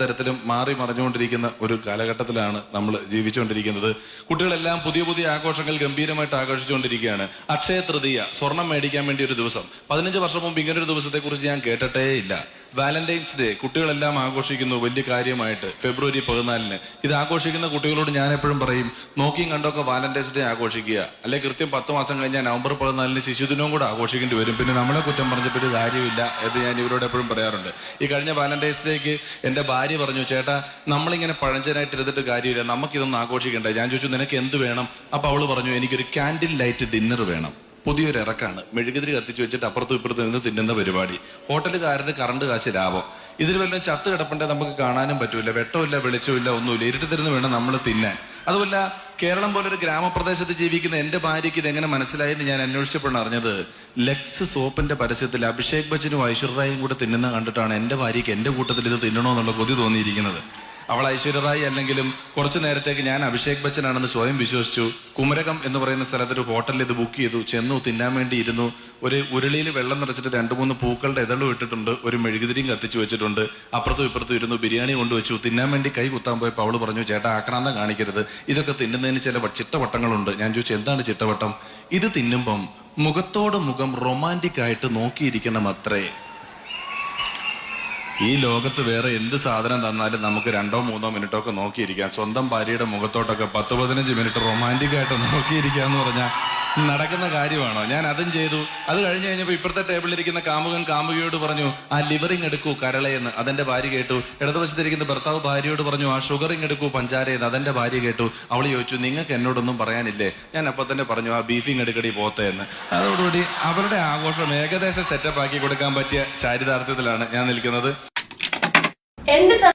തരത്തിലും മാറി മറിഞ്ഞുകൊണ്ടിരിക്കുന്ന ഒരു കാലഘട്ടത്തിലാണ് നമ്മൾ ജീവിച്ചുകൊണ്ടിരിക്കുന്നത്. കുട്ടികളെല്ലാം പുതിയ പുതിയ ആഘോഷങ്ങൾ ഗംഭീരമായിട്ട് ആഘോഷിച്ചുകൊണ്ടിരിക്കുകയാണ്. അക്ഷയ തൃതീയ, സ്വർണം മേടിക്കാൻ വേണ്ടി ഒരു ദിവസം. 15 വർഷം മുമ്പ് ഇങ്ങനൊരു ദിവസത്തെക്കുറിച്ച് ഞാൻ കേട്ടിട്ടേ ഇല്ല. വാലന്റൈൻസ് ഡേ കുട്ടികളെല്ലാം ആഘോഷിക്കുന്നു വലിയ കാര്യമായിട്ട്. ഫെബ്രുവരി 14-ന് ഇത് ആഘോഷിക്കുന്ന കുട്ടികളോട് ഞാൻ എപ്പോഴും പറയും, നോക്കിയും കണ്ടൊക്കെ വാലന്റൈൻസ് ഡേ ആഘോഷിക്കുക, അല്ലെ കൃത്യം 10 മാസം കഴിഞ്ഞാൽ നവംബർ 14-ന് ശിശുദിനവും കൂടെ ആഘോഷിക്കേണ്ടി വരും. പിന്നെ നമ്മളെ കുറ്റം പറഞ്ഞിട്ടൊരു കാര്യമില്ല എന്ന് ഞാൻ ഇവരോട് എപ്പോഴും പറയാറുണ്ട്. ഈ കഴിഞ്ഞ വാലന്റൈൻസ് ഡേക്ക് എൻ്റെ ഭാര്യ പറഞ്ഞു, ചേട്ടാ നമ്മളിങ്ങനെ പഴഞ്ചനായിട്ട് ഇരുന്നിട്ട് കാര്യമില്ല, നമുക്കിതൊന്നും ആഘോഷിക്കണ്ട. ഞാൻ ചോദിച്ചു, നിനക്ക് എന്ത് വേണം? അപ്പൊ അവള് പറഞ്ഞു, എനിക്കൊരു ക്യാൻഡിൽ ലൈറ്റ് ഡിന്നർ വേണം. പുതിയൊരു ഇറക്കാണ്, മെഴുകുതിരി കത്തിച്ച് വെച്ചിട്ട് അപ്പുറത്തും ഇപ്പുറത്തും നിന്ന് തിന്നുന്ന പരിപാടി. ഹോട്ടലുകാരന് കറണ്ട് കാശ് ലാഭം. ഇതിൽ വല്ലതും ചത്ത് കിടപ്പുണ്ടെ നമുക്ക് കാണാനും പറ്റൂല, വെട്ടമില്ല വെളിച്ചമില്ല ഒന്നുമില്ല, ഇരുട്ടത്തിരുന്ന് വേണം നമ്മൾ തിന്നാൻ. അതുമല്ല, കേരളം പോലൊരു ഗ്രാമപ്രദേശത്ത് ജീവിക്കുന്ന എൻ്റെ ഭാര്യയ്ക്ക് ഇതെങ്ങനെ മനസ്സിലായെന്ന് ഞാൻ അന്വേഷിച്ചപ്പോഴാണ് അറിഞ്ഞത്. ലെക്സ് സോപ്പിന്റെ പരസ്യത്തിൽ അഭിഷേക് ബച്ചനും ഐശ്വര്യ റായും കൂടെ തിന്നുന്ന കണ്ടിട്ടാണ് എൻ്റെ ഭാര്യയ്ക്ക് എൻ്റെ കൂട്ടത്തിൽ ഇത് തിന്നണമെന്നുള്ള കൊതി തോന്നിയിരിക്കുന്നത്. അവൾ ഐശ്വര്യ റായി അല്ലെങ്കിലും കുറച്ചു നേരത്തേക്ക് ഞാൻ അഭിഷേക് ബച്ചനാണെന്ന് സ്വയം വിശ്വസിച്ചു. കുമരകം എന്ന് പറയുന്ന സ്ഥലത്തൊരു ഹോട്ടലിൽ ഇത് ബുക്ക് ചെയ്തു. ചെന്നു, തിന്നാൻ വേണ്ടി ഇരുന്നു. ഒരു ഉരുളിയിൽ വെള്ളം നിറച്ചിട്ട് 2-3 പൂക്കളുടെ ഇതളും ഇട്ടിട്ടുണ്ട്, ഒരു മെഴുകുതിരിയും കത്തിച്ചു വെച്ചിട്ടുണ്ട്. അപ്പുറത്തും ഇപ്പുറത്തും ഇരുന്നു. ബിരിയാണി കൊണ്ടുവച്ചു. തിന്നാൻ വേണ്ടി കൈ കുത്താൻ പോയപ്പോൾ അവള് പറഞ്ഞു, ചേട്ടാ ആക്രാന്തം കാണിക്കരുത്, ഇതൊക്കെ തിന്നുന്നതിന് ചില ചിട്ടവട്ടങ്ങളുണ്ട്. ഞാൻ ചോദിച്ചു, എന്താണ് ചിട്ടവട്ടം? ഇത് തിന്നുമ്പം മുഖത്തോട് മുഖം റൊമാൻറ്റിക് ആയിട്ട് നോക്കിയിരിക്കണം അത്രേ. ഈ ലോകത്ത് വേറെ എന്ത് സാധനം തന്നാലും നമുക്ക് 2-3 മിനിറ്റൊക്കെ നോക്കിയിരിക്കാം. സ്വന്തം ഭാര്യയുടെ മുഖത്തോട്ടൊക്കെ 10-15 മിനിറ്റ് റൊമാൻറ്റിക് ആയിട്ട് നോക്കിയിരിക്കുക എന്ന് പറഞ്ഞാൽ നടക്കുന്ന കാര്യമാണോ? ഞാൻ അതും ചെയ്തു. അത് കഴിഞ്ഞ് കഴിഞ്ഞപ്പോൾ ഇപ്പുറത്തെ ടേബിളിലിരിക്കുന്ന കാമുകൻ കാമുകിയോട് പറഞ്ഞു, ആ ലിവറിങ് എടുക്കൂ കരളയെന്ന്. അതെന്റെ ഭാര്യ കേട്ടു. ഇടതുവശത്തിരിക്കുന്ന ഭർത്താവ് ഭാര്യയോട് പറഞ്ഞു, ആ ഷുഗറിങ് എടുക്കൂ പഞ്ചാരയെന്ന്. അതെന്റെ ഭാര്യ കേട്ടു. അവൾ ചോദിച്ചു, നിങ്ങൾക്ക് എന്നോടൊന്നും പറയാനില്ലേ? ഞാൻ അപ്പം തന്നെ പറഞ്ഞു, ആ ബീഫിങ് എടുക്കടി പോത്തെ എന്ന്. അതോടുകൂടി അവരുടെ ആഘോഷം ഏകദേശം സെറ്റപ്പ് ആക്കി കൊടുക്കാൻ പറ്റിയ ചാരിതാർത്ഥ്യത്തിലാണ് ഞാൻ നിൽക്കുന്നത്.